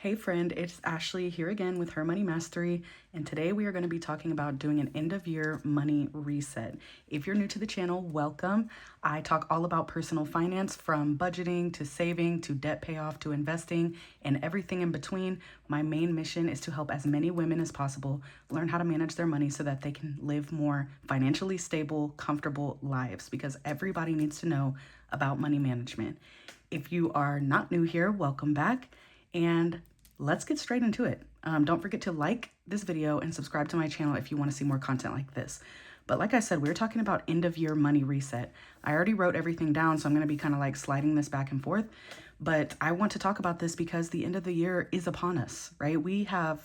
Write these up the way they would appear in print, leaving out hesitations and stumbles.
Hey friend, it's Ashley here again with Her Money Mastery, and today we are going to be talking about doing an end of year money reset. If you're new to the channel, welcome. I talk all about personal finance, from budgeting to saving to debt payoff to investing and everything in between. My main mission is to help as many women as possible learn how to manage their money so that they can live more financially stable, comfortable lives, because everybody needs to know about money management. If you are not new here, welcome back. And let's get straight into it. Don't forget to like this video and subscribe to my channel if you want to see more content like this. But like I said, we're talking about end of year money reset. I already wrote everything down, so I'm going to be kind of like sliding this back and forth. But I want to talk about this because the end of the year is upon us, right? We have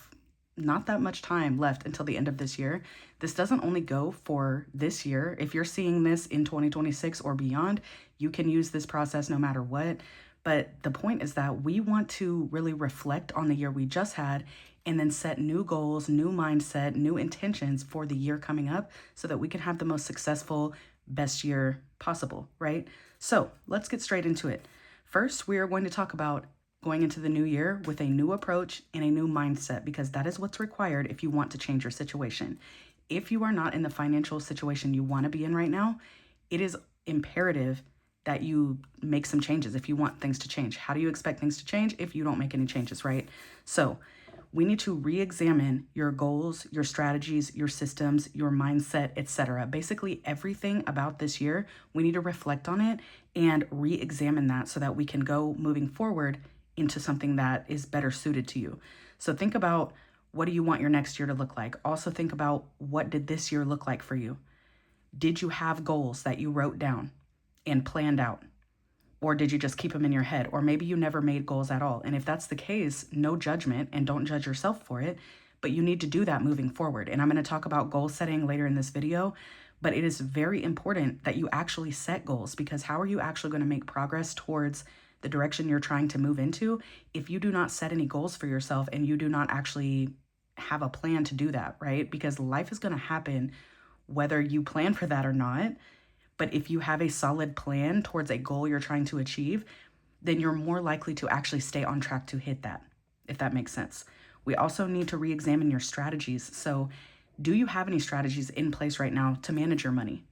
not that much time left until the end of this year. This doesn't only go for this year. If you're seeing this in 2026 or beyond, you can use this process no matter what. But the point is that we want to really reflect on the year we just had and then set new goals, new mindset, new intentions for the year coming up so that we can have the most successful, best year possible, right? So let's get straight into it. First, we are going to talk about going into the new year with a new approach and a new mindset, because that is what's required if you want to change your situation. If you are not in the financial situation you want to be in right now, it is imperative that you make some changes if you want things to change. How do you expect things to change if you don't make any changes, right? So we need to re-examine your goals, your strategies, your systems, your mindset, etc. Basically everything about this year, we need to reflect on it and re-examine that so that we can go moving forward into something that is better suited to you. So think about, what do you want your next year to look like? Also think about, what did this year look like for you? Did you have goals that you wrote down and planned out? Or did you just keep them in your head? Or maybe you never made goals at all. And if that's the case, no judgment and don't judge yourself for it, but you need to do that moving forward. And I'm going to talk about goal setting later in this video, but it is very important that you actually set goals, because how are you actually going to make progress towards the direction you're trying to move into if you do not set any goals for yourself and you do not actually have a plan to do that, right? Because life is going to happen whether you plan for that or not. But if you have a solid plan towards a goal you're trying to achieve, then you're more likely to actually stay on track to hit that, if that makes sense. We also need to re-examine your strategies. So do you have any strategies in place right now to manage your money?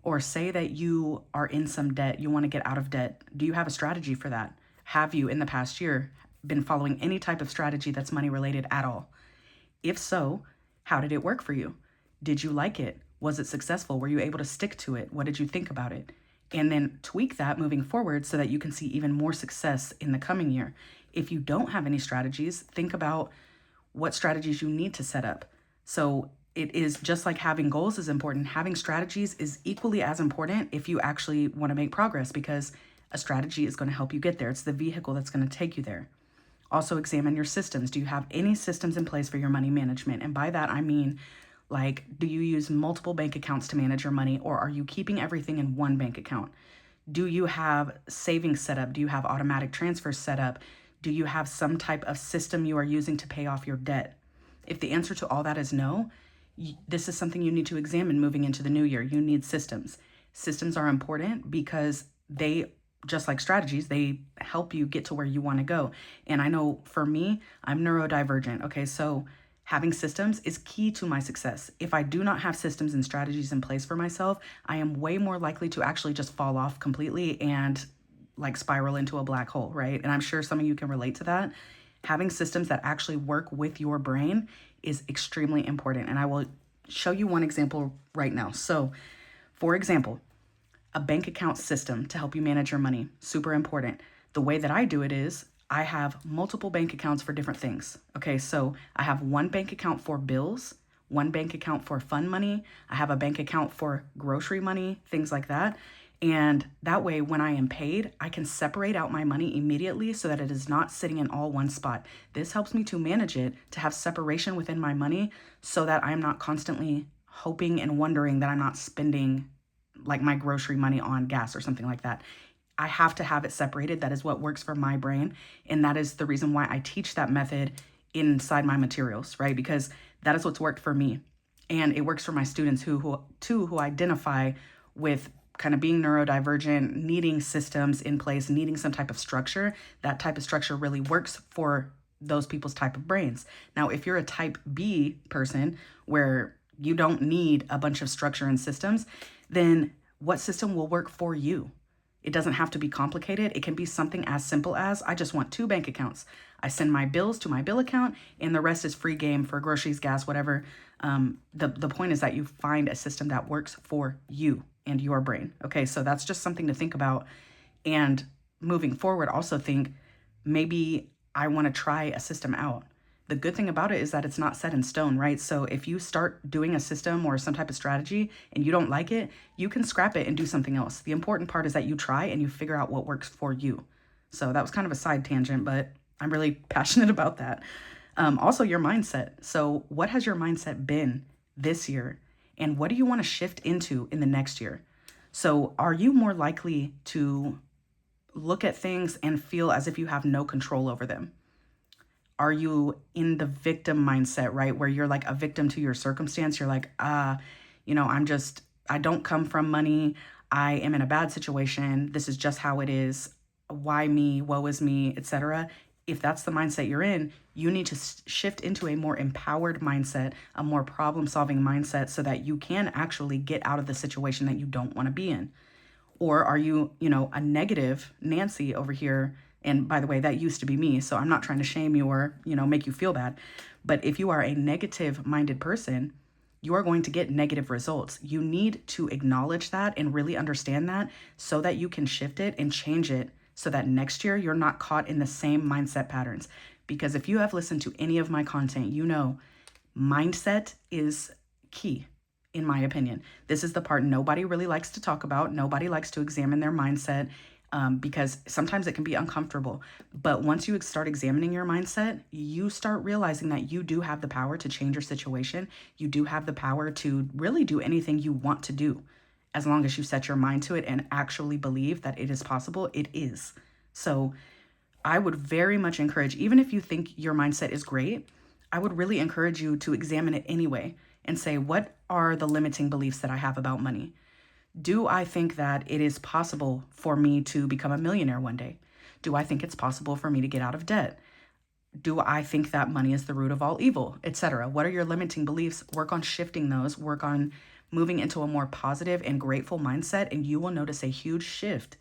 Or say that you are in some debt, you want to get out of debt. Do you have a strategy for that? Have you in the past year been following any type of strategy that's money related at all? If so, how did it work for you? Did you like it? Was it successful? Were you able to stick to it? What did you think about it? And then tweak that moving forward so that you can see even more success in the coming year. If you don't have any strategies, think about what strategies you need to set up. So it is just like having goals is important. Having strategies is equally as important if you actually want to make progress, because a strategy is going to help you get there. It's the vehicle that's going to take you there. Also examine your systems. Do you have any systems in place for your money management? And by that, I mean, like, do you use multiple bank accounts to manage your money, or are you keeping everything in one bank account? Do you have savings set up? Do you have automatic transfers set up? Do you have some type of system you are using to pay off your debt? If the answer to all that is no, this is something you need to examine moving into the new year. You need systems. Systems are important because they, just like strategies, they help you get to where you want to go. And I know for me, I'm neurodivergent. Okay, so having systems is key to my success. If I do not have systems and strategies in place for myself, I am way more likely to actually just fall off completely and like spiral into a black hole, right? And I'm sure some of you can relate to that. Having systems that actually work with your brain is extremely important. And I will show you one example right now. So, for example, a bank account system to help you manage your money, super important. The way that I do it is I have multiple bank accounts for different things. Okay, so I have one bank account for bills, one bank account for fun money. I have a bank account for grocery money, things like that. And that way, when I am paid, I can separate out my money immediately so that it is not sitting in all one spot. This helps me to manage it, to have separation within my money so that I'm not constantly hoping and wondering that I'm not spending like my grocery money on gas or something like that. I have to have it separated. That is what works for my brain. And that is the reason why I teach that method inside my materials, right? Because that is what's worked for me. And it works for my students who identify with kind of being neurodivergent, needing systems in place, needing some type of structure. That type of structure really works for those people's type of brains. Now, if you're a type B person where you don't need a bunch of structure and systems, then what system will work for you? It doesn't have to be complicated. It can be something as simple as I just want 2 bank accounts. I send my bills to my bill account and the rest is free game for groceries, gas, whatever. The point is that you find a system that works for you and your brain. Okay, so that's just something to think about. And moving forward, also think maybe I want to try a system out. The good thing about it is that it's not set in stone, right? So if you start doing a system or some type of strategy and you don't like it, you can scrap it and do something else. The important part is that you try and you figure out what works for you. So that was kind of a side tangent, but I'm really passionate about that. Also, your mindset. So what has your mindset been this year? And what do you want to shift into in the next year? So are you more likely to look at things and feel as if you have no control over them? Are you in the victim mindset, right? Where you're like a victim to your circumstance. You're like, I don't come from money. I am in a bad situation. This is just how it is. Why me? Woe is me, etc. If that's the mindset you're in, you need to shift into a more empowered mindset, a more problem-solving mindset so that you can actually get out of the situation that you don't want to be in. Or are you, a negative Nancy over here? And by the way, that used to be me. So I'm not trying to shame you or, make you feel bad. But if you are a negative minded person, you are going to get negative results. You need to acknowledge that and really understand that so that you can shift it and change it so that next year you're not caught in the same mindset patterns. Because if you have listened to any of my content, mindset is key. In my opinion, this is the part nobody really likes to talk about. Nobody likes to examine their mindset because sometimes it can be uncomfortable. But once you start examining your mindset, you start realizing that you do have the power to change your situation. You do have the power to really do anything you want to do. As long as you set your mind to it and actually believe that it is possible, it is. So I would very much encourage, even if you think your mindset is great, I would really encourage you to examine it anyway and say, what are the limiting beliefs that I have about money? Do I think that it is possible for me to become a millionaire one day? Do I think it's possible for me to get out of debt? Do I think that money is the root of all evil, etc.? What are your limiting beliefs? Work on shifting those, work on moving into a more positive and grateful mindset, and you will notice a huge shift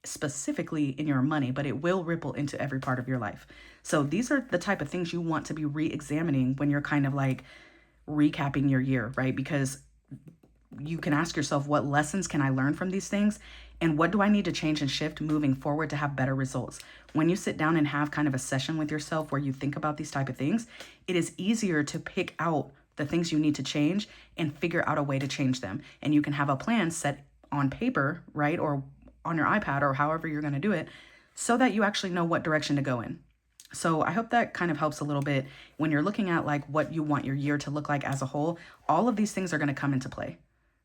specifically in your money, but it will ripple into every part of your life. So these are the type of things you want to be re-examining when you're kind of like recapping your year, right? Because you can ask yourself, what lessons can I learn from these things? And what do I need to change and shift moving forward to have better results? When you sit down and have kind of a session with yourself where you think about these type of things, it is easier to pick out the things you need to change and figure out a way to change them. And you can have a plan set on paper, right? Or on your iPad or however you're going to do it so that you actually know what direction to go in. So I hope that kind of helps a little bit when you're looking at like what you want your year to look like as a whole. All of these things are going to come into play.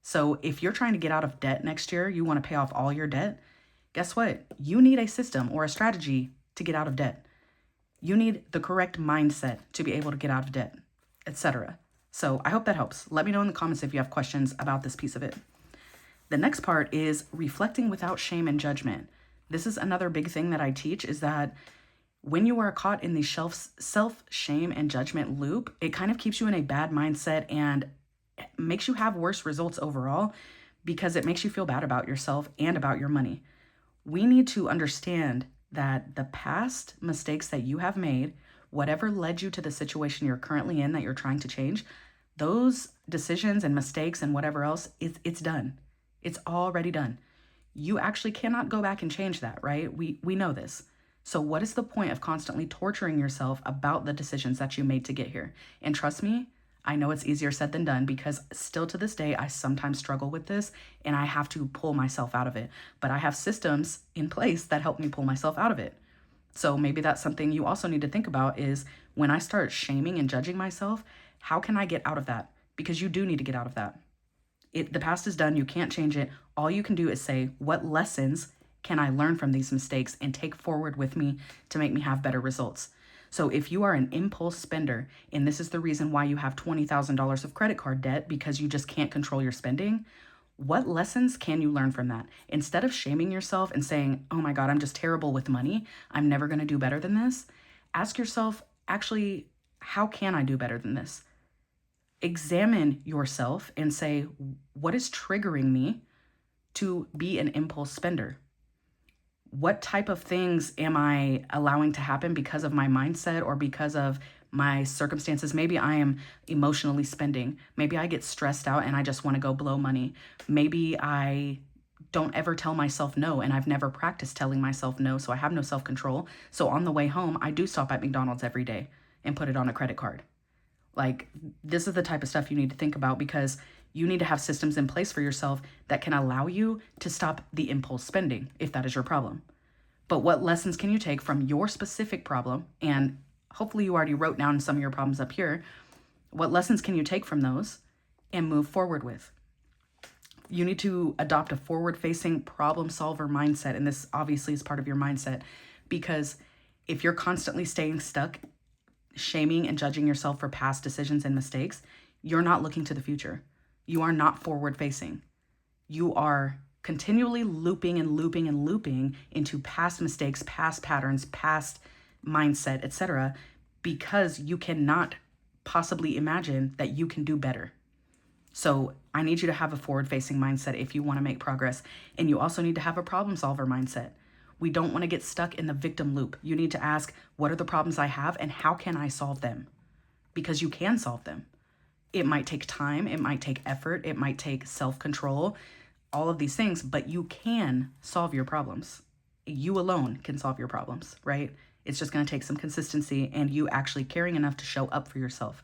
So if you're trying to get out of debt next year, you want to pay off all your debt, guess what? You need a system or a strategy to get out of debt. You need the correct mindset to be able to get out of debt, etc. So I hope that helps. Let me know in the comments if you have questions about this piece of it. The next part is reflecting without shame and judgment. This is another big thing that I teach is that when you are caught in the self-shame and judgment loop, it kind of keeps you in a bad mindset and makes you have worse results overall because it makes you feel bad about yourself and about your money. We need to understand that the past mistakes that you have made, whatever led you to the situation you're currently in that you're trying to change, those decisions and mistakes and whatever else, it's done. It's already done. You actually cannot go back and change that, right? We know this. So what is the point of constantly torturing yourself about the decisions that you made to get here? And trust me, I know it's easier said than done because still to this day, I sometimes struggle with this and I have to pull myself out of it. But I have systems in place that help me pull myself out of it. So maybe that's something you also need to think about is when I start shaming and judging myself, how can I get out of that? Because you do need to get out of that. The past is done. You can't change it. All you can do is say, what lessons can I learn from these mistakes and take forward with me to make me have better results? So if you are an impulse spender, and this is the reason why you have $20,000 of credit card debt because you just can't control your spending, what lessons can you learn from that? Instead of shaming yourself and saying, oh my God, I'm just terrible with money, I'm never going to do better than this, ask yourself, actually, how can I do better than this? Examine yourself and say, what is triggering me to be an impulse spender? What type of things am I allowing to happen because of my mindset or because of my circumstances? Maybe I am emotionally spending. Maybe I get stressed out and I just want to go blow money. Maybe I don't ever tell myself no, and I've never practiced telling myself no, so I have no self-control. So on the way home, I do stop at McDonald's every day and put it on a credit card. Like, this is the type of stuff you need to think about, because you need to have systems in place for yourself that can allow you to stop the impulse spending if that is your problem. But what lessons can you take from your specific problem? And hopefully you already wrote down some of your problems up here. What lessons can you take from those and move forward with? You need to adopt a forward-facing problem solver mindset. And this obviously is part of your mindset, because if you're constantly staying stuck, shaming and judging yourself for past decisions and mistakes, you're not looking to the future. You are not forward-facing. You are continually looping and looping and looping into past mistakes, past patterns, past mindset, etc., because you cannot possibly imagine that you can do better. So I need you to have a forward-facing mindset if you want to make progress. And you also need to have a problem solver mindset. We don't want to get stuck in the victim loop. You need to ask, what are the problems I have and how can I solve them? Because you can solve them. It might take time, it might take effort, it might take self-control, all of these things, but you can solve your problems. You alone can solve your problems, right? It's just going to take some consistency and you actually caring enough to show up for yourself,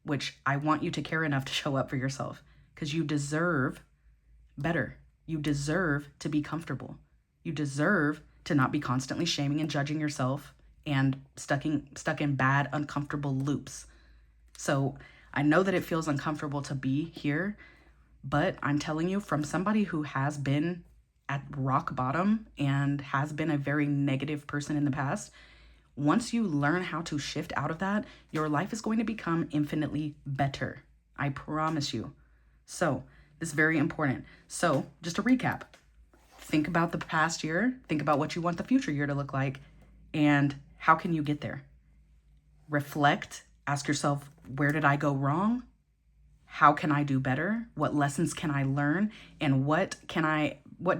which I want you to care enough to show up for yourself, because you deserve better. You deserve to be comfortable. You deserve to not be constantly shaming and judging yourself and stuck in bad, uncomfortable loops. So I know that it feels uncomfortable to be here, but I'm telling you, from somebody who has been at rock bottom and has been a very negative person in the past, once you learn how to shift out of that, your life is going to become infinitely better. I promise you. So this is very important. So just to recap, think about the past year, think about what you want the future year to look like, and how can you get there? Reflect, ask yourself, where did I go wrong? How can I do better? What lessons can I learn? And what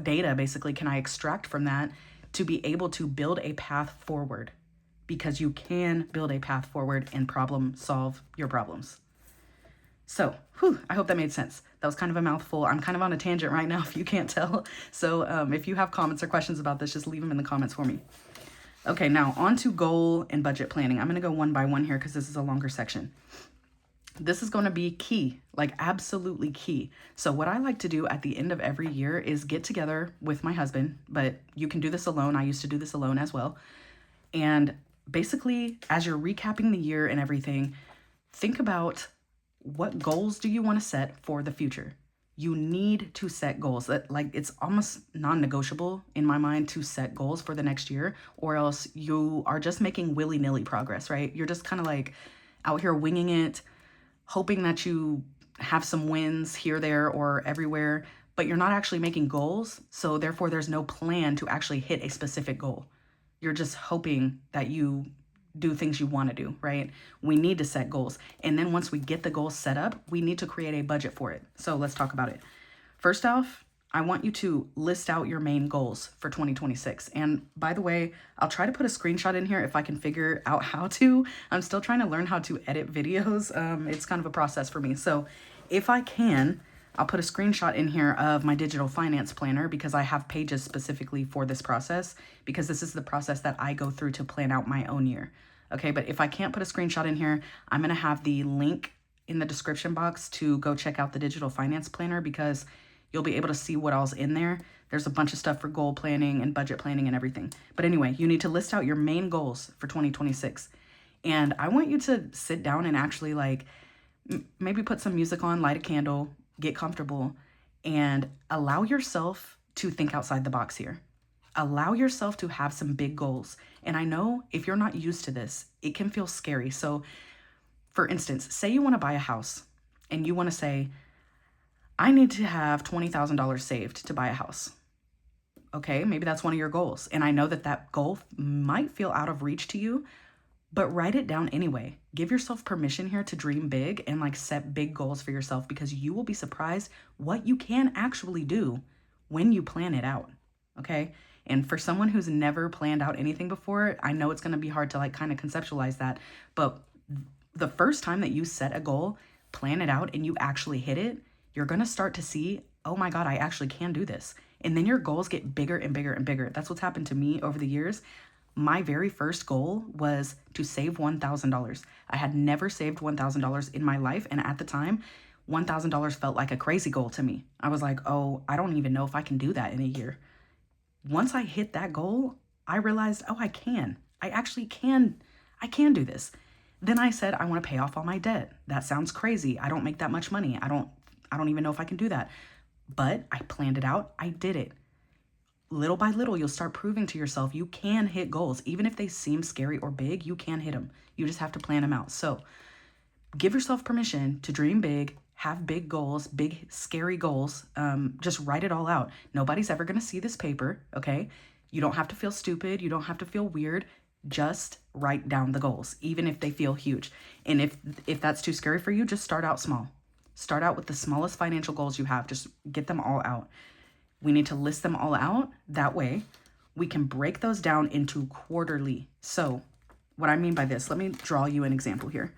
data basically can I extract from that to be able to build a path forward? Because you can build a path forward and problem solve your problems. So, I hope that made sense. That was kind of a mouthful. I'm kind of on a tangent right now, if you can't tell. So if you have comments or questions about this, just leave them in the comments for me. Okay, now on to goal and budget planning. I'm going to go one by one here because this is a longer section. This is going to be key, like absolutely key. So what I like to do at the end of every year is get together with my husband, but you can do this alone. I used to do this alone as well. And basically, as you're recapping the year and everything, think about, what goals do you want to set for the future? You need to set goals. Like, it's almost non-negotiable in my mind to set goals for the next year, or else you are just making willy-nilly progress, right? You're just kind of like out here winging it, hoping that you have some wins here, there, or everywhere, but you're not actually making goals. So therefore, there's no plan to actually hit a specific goal. You're just hoping that you do things you want to do, right? We need to set goals. And then once we get the goals set up, we need to create a budget for it. So let's talk about it. First off, I want you to list out your main goals for 2026. And by the way, I'll try to put a screenshot in here if I can figure out how to. I'm still trying to learn how to edit videos. It's kind of a process for me. So if I can, I'll put a screenshot in here of my digital finance planner, because I have pages specifically for this process, because this is the process that I go through to plan out my own year. Okay, but if I can't put a screenshot in here, I'm going to have the link in the description box to go check out the digital finance planner, because you'll be able to see what all's in there. There's a bunch of stuff for goal planning and budget planning and everything. But anyway, you need to list out your main goals for 2026. And I want you to sit down and actually maybe put some music on, light a candle, get comfortable, and allow yourself to think outside the box here. Allow yourself to have some big goals. And I know if you're not used to this, it can feel scary. So for instance, say you want to buy a house and you want to say, I need to have $20,000 saved to buy a house. Okay, maybe that's one of your goals. And I know that that goal might feel out of reach to you, but write it down anyway. Give yourself permission here to dream big and like set big goals for yourself, because you will be surprised what you can actually do when you plan it out. Okay. And for someone who's never planned out anything before, I know it's going to be hard to like kind of conceptualize that. But the first time that you set a goal, plan it out, and you actually hit it, you're going to start to see, oh my God, I actually can do this. And then your goals get bigger and bigger and bigger. That's what's happened to me over the years. My very first goal was to save $1,000. I had never saved $1,000 in my life. And at the time, $1,000 felt like a crazy goal to me. I was like, oh, I don't even know if I can do that in a year. Once I hit that goal, I realized, oh, I can. I actually can. I can do this. Then I said, I want to pay off all my debt. That sounds crazy. I don't make that much money. I don't even know if I can do that. But I planned it out. I did it. Little by little, you'll start proving to yourself you can hit goals. Even if they seem scary or big, you can hit them. You just have to plan them out. So give yourself permission to dream big, have big goals, big scary goals. Just write it all out. Nobody's ever going to see this paper, okay? You don't have to feel stupid. You don't have to feel weird. Just write down the goals, even if they feel huge. And if that's too scary for you, just start out small. Start out with the smallest financial goals you have. Just get them all out. We need to list them all out. That way we can break those down into quarterly. So what I mean by this, let me draw you an example here.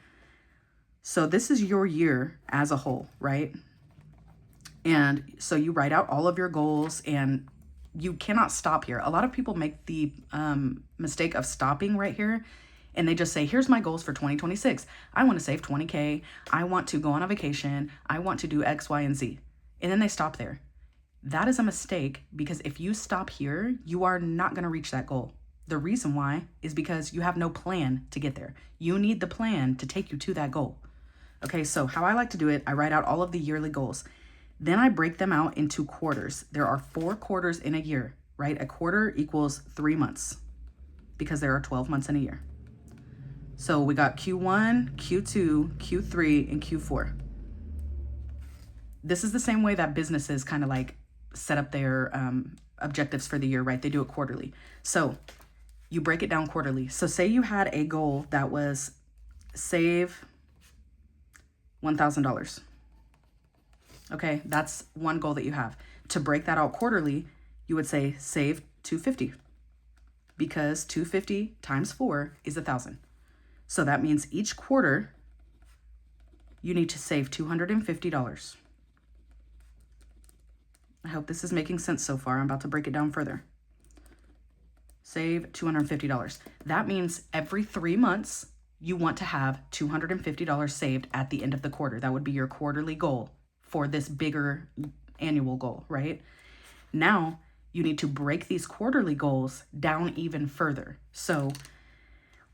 So this is your year as a whole, right? And so you write out all of your goals, and you cannot stop here. A lot of people make the mistake of stopping right here, and they just say, here's my goals for 2026. I want to save 20K. I want to go on a vacation. I want to do X, Y, and Z. And then they stop there. That is a mistake, because if you stop here, you are not going to reach that goal. The reason why is because you have no plan to get there. You need the plan to take you to that goal. Okay, so how I like to do it, I write out all of the yearly goals. Then I break them out into quarters. There are 4 quarters in a year, right? A quarter equals 3 months, because there are 12 months in a year. So we got Q1, Q2, Q3, and Q4. This is the same way that businesses kind of like set up their objectives for the year, right? They do it quarterly. So you break it down quarterly. So say you had a goal that was save $1,000. Okay, that's one goal that you have. To break that out quarterly, you would say save $250, because $250 times 4 is $1,000. So that means each quarter you need to save $250. I hope this is making sense so far. I'm about to break it down further. Save $250. That means every 3 months, you want to have $250 saved at the end of the quarter. That would be your quarterly goal for this bigger annual goal, right? Now, you need to break these quarterly goals down even further. So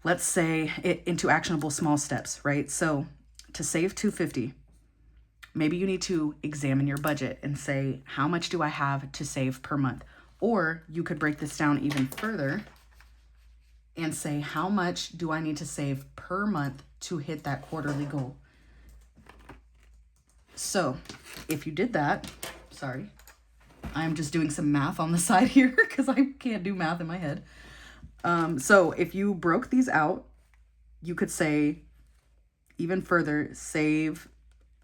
let's say it into actionable small steps, right? So to save $250, maybe you need to examine your budget and say, how much do I have to save per month? Or you could break this down even further and say, how much do I need to save per month to hit that quarterly goal? So if you did that, sorry, I'm just doing some math on the side here because I can't do math in my head. So if you broke these out, you could say even further, save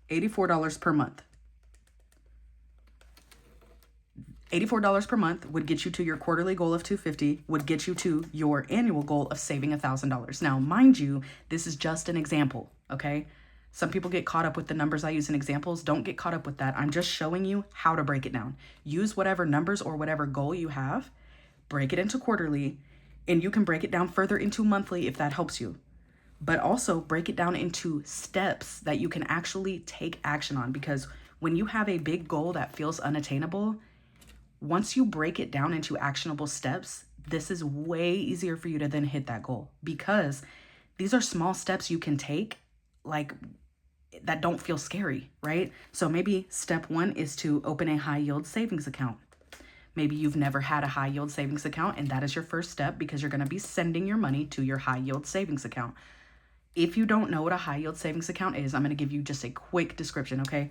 $84 per month. $84 per month would get you to your quarterly goal of $250, would get you to your annual goal of saving $1,000. Now, mind you, this is just an example, okay? Some people get caught up with the numbers I use in examples. Don't get caught up with that. I'm just showing you how to break it down. Use whatever numbers or whatever goal you have, break it into quarterly, and you can break it down further into monthly if that helps you. But also break it down into steps that you can actually take action on, because when you have a big goal that feels unattainable, once you break it down into actionable steps, this is way easier for you to then hit that goal, because these are small steps you can take, like, that don't feel scary, right? So maybe step 1 is to open a high yield savings account. Maybe you've never had a high yield savings account, and that is your first step, because you're going to be sending your money to your high yield savings account. If you don't know what a high yield savings account is, I'm going to give you just a quick description, okay?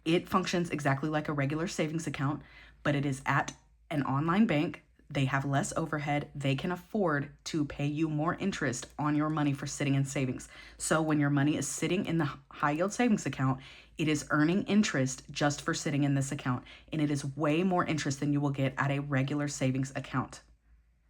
It functions exactly like a regular savings account, but it is at an online bank They have less overhead. They can afford to pay you more interest on your money for sitting in savings. So when your money is sitting in the high yield savings account, it is earning interest just for sitting in this account. And it is way more interest than you will get at a regular savings account.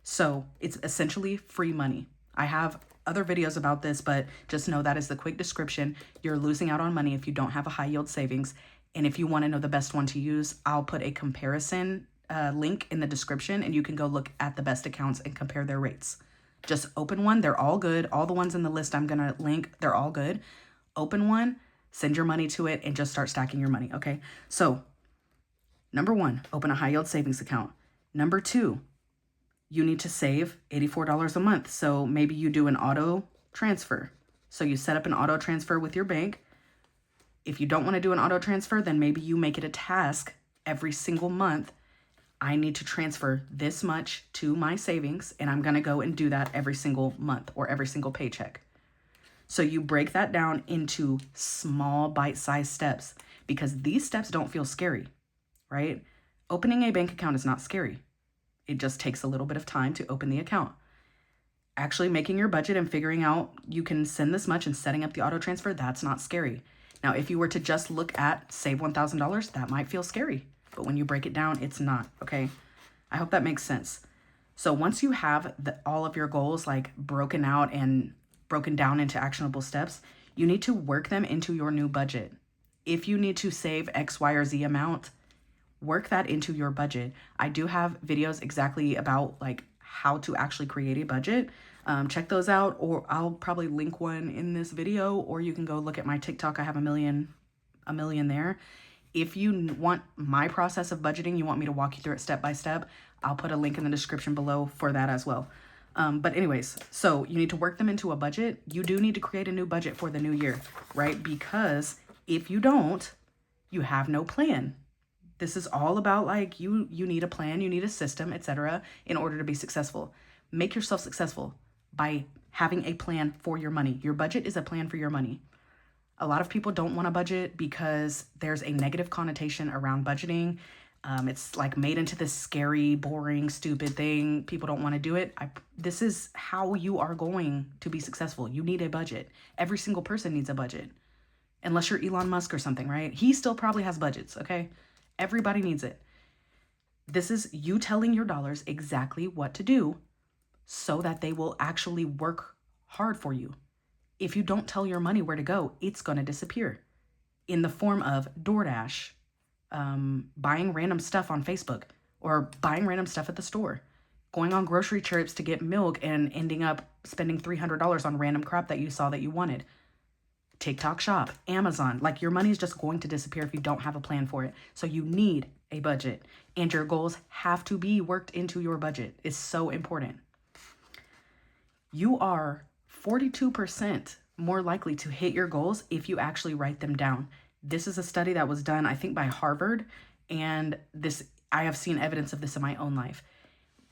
So it's essentially free money. I have other videos about this, but just know that is the quick description. You're losing out on money if you don't have a high yield savings. And if you want to know the best one to use, I'll put a comparison link in the description, and you can go look at the best accounts and compare their rates. Just open one. They're all good. All the ones in the list I'm going to link, they're all good. Open one, send your money to it, and just start stacking your money, okay? So, number one, open a high yield savings account. Number two, you need to save $84 a month. So maybe you do an auto transfer. So you set up an auto transfer with your bank. If you don't want to do an auto transfer, then maybe you make it a task every single month. I need to transfer this much to my savings, and I'm going to go and do that every single month or every single paycheck. So you break that down into small bite-sized steps, because these steps don't feel scary, right? Opening a bank account is not scary. It just takes a little bit of time to open the account. Actually making your budget and figuring out you can send this much and setting up the auto transfer, that's not scary. Now, if you were to just look at save $1,000, that might feel scary. But when you break it down, it's not, okay? I hope that makes sense. So once you have all of your goals like broken out and broken down into actionable steps, you need to work them into your new budget. If you need to save X, Y, or Z amount, work that into your budget. I do have videos exactly about like how to actually create a budget. Check those out, or I'll probably link one in this video, or you can go look at my TikTok. I have a million there. If you want my process of budgeting, you want me to walk you through it step by step, I'll put a link in the description below for that as well. But anyways, so you need to work them into a budget. You do need to create a new budget for the new year, right? Because if you don't, you have no plan. This is all about like you need a plan, you need a system, etc. in order to be successful. Make yourself successful by having a plan for your money. Your budget is a plan for your money. A lot of people don't want to budget because there's a negative connotation around budgeting. It's like made into this scary, boring, stupid thing. People don't want to do it. This is how you are going to be successful. You need a budget. Every single person needs a budget. Unless you're Elon Musk or something, right? He still probably has budgets, okay? Everybody needs it. This is you telling your dollars exactly what to do so that they will actually work hard for you. If you don't tell your money where to go, it's going to disappear in the form of DoorDash, buying random stuff on Facebook, or buying random stuff at the store, going on grocery trips to get milk and ending up spending $300 on random crap that you saw that you wanted. TikTok shop, Amazon, like your money is just going to disappear if you don't have a plan for it. So you need a budget, and your goals have to be worked into your budget. It's so important. You are 42% more likely to hit your goals if you actually write them down. This is a study that was done, I think, by Harvard, and I have seen evidence of this in my own life.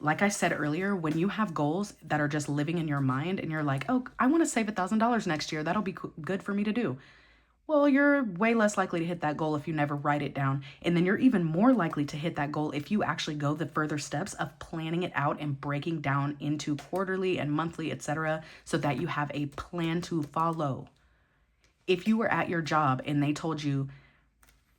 Like I said earlier, when you have goals that are just living in your mind and you're like, oh, I want to save $1,000 next year, that'll be good for me to do. Well, you're way less likely to hit that goal if you never write it down. And then you're even more likely to hit that goal if you actually go the further steps of planning it out and breaking down into quarterly and monthly, etc., so that you have a plan to follow. If you were at your job and they told you,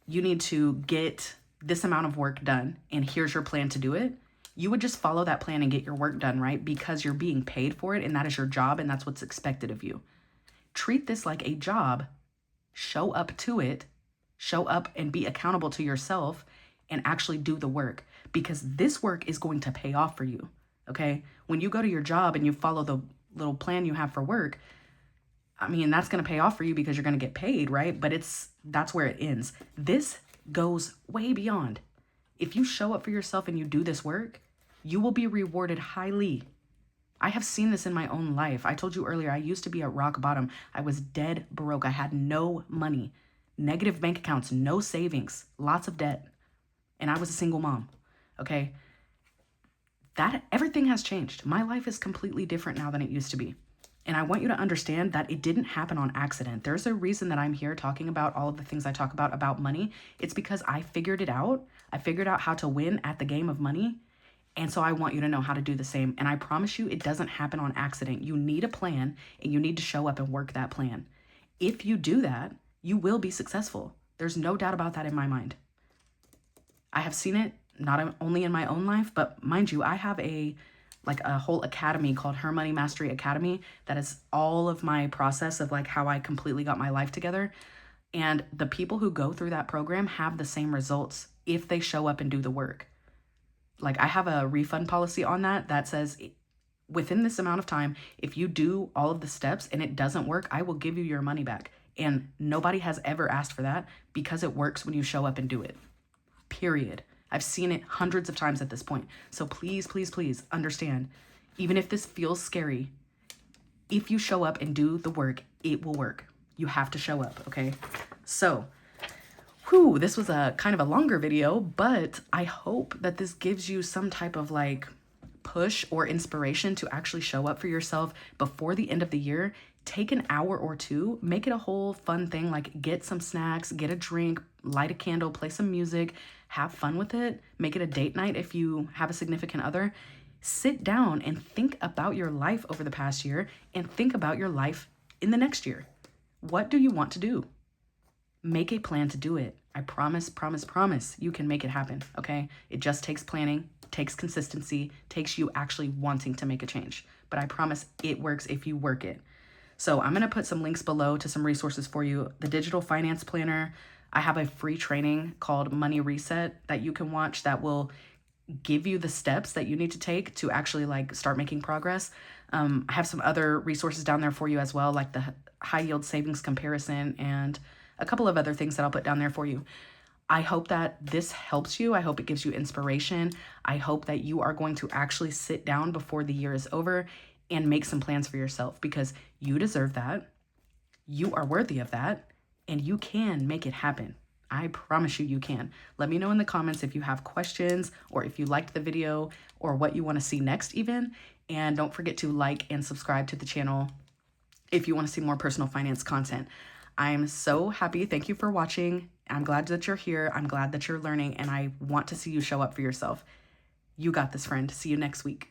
you need to get this amount of work done and here's your plan to do it, you would just follow that plan and get your work done, right? Because you're being paid for it and that is your job and that's what's expected of you. Treat this like a job. Show up to it, show up and be accountable to yourself and actually do the work, because this work is going to pay off for you, okay? When you go to your job and you follow the little plan you have for work, I mean, that's going to pay off for you because you're going to get paid, right? But that's where it ends. This goes way beyond. If you show up for yourself and you do this work, you will be rewarded highly. I have seen this in my own life. I told you earlier, I used to be at rock bottom. I was dead broke. I had no money, negative bank accounts, no savings, lots of debt. And I was a single mom, okay? Everything has changed. My life is completely different now than it used to be. And I want you to understand that it didn't happen on accident. There's a reason that I'm here talking about all of the things I talk about money. It's because I figured it out. I figured out how to win at the game of money. And so I want you to know how to do the same. And I promise you, it doesn't happen on accident. You need a plan and you need to show up and work that plan. If you do that, you will be successful. There's no doubt about that in my mind. I have seen it not only in my own life, but mind you, I have a whole academy called Her Money Mastery Academy. That is all of my process of like how I completely got my life together. And the people who go through that program have the same results if they show up and do the work. Like I have a refund policy on that says within this amount of time, if you do all of the steps and it doesn't work, I will give you your money back. And nobody has ever asked for that because it works when you show up and do it. Period. I've seen it hundreds of times at this point. So please, please, please understand, even if this feels scary, if you show up and do the work, it will work. You have to show up, okay? So, this was a kind of a longer video, but I hope that this gives you some type of like push or inspiration to actually show up for yourself before the end of the year. Take an hour or two, make it a whole fun thing, like get some snacks, get a drink, light a candle, play some music, have fun with it, make it a date night if you have a significant other. Sit down and think about your life over the past year and think about your life in the next year. What do you want to do? Make a plan to do it. I promise, promise, promise you can make it happen, okay? It just takes planning, takes consistency, takes you actually wanting to make a change. But I promise it works if you work it. So I'm going to put some links below to some resources for you. The Digital Finance Planner. I have a free training called Money Reset that you can watch that will give you the steps that you need to take to actually like start making progress. I have some other resources down there for you as well, like the high yield savings comparison and a couple of other things that I'll put down there for you. I hope that this helps you. I hope it gives you inspiration. I hope that you are going to actually sit down before the year is over and make some plans for yourself because you deserve that. You are worthy of that and you can make it happen. I promise you, you can. Let me know in the comments if you have questions or if you liked the video or what you want to see next even. And don't forget to like and subscribe to the channel if you want to see more personal finance content. I'm so happy. Thank you for watching. I'm glad that you're here. I'm glad that you're learning and I want to see you show up for yourself. You got this, friend. See you next week.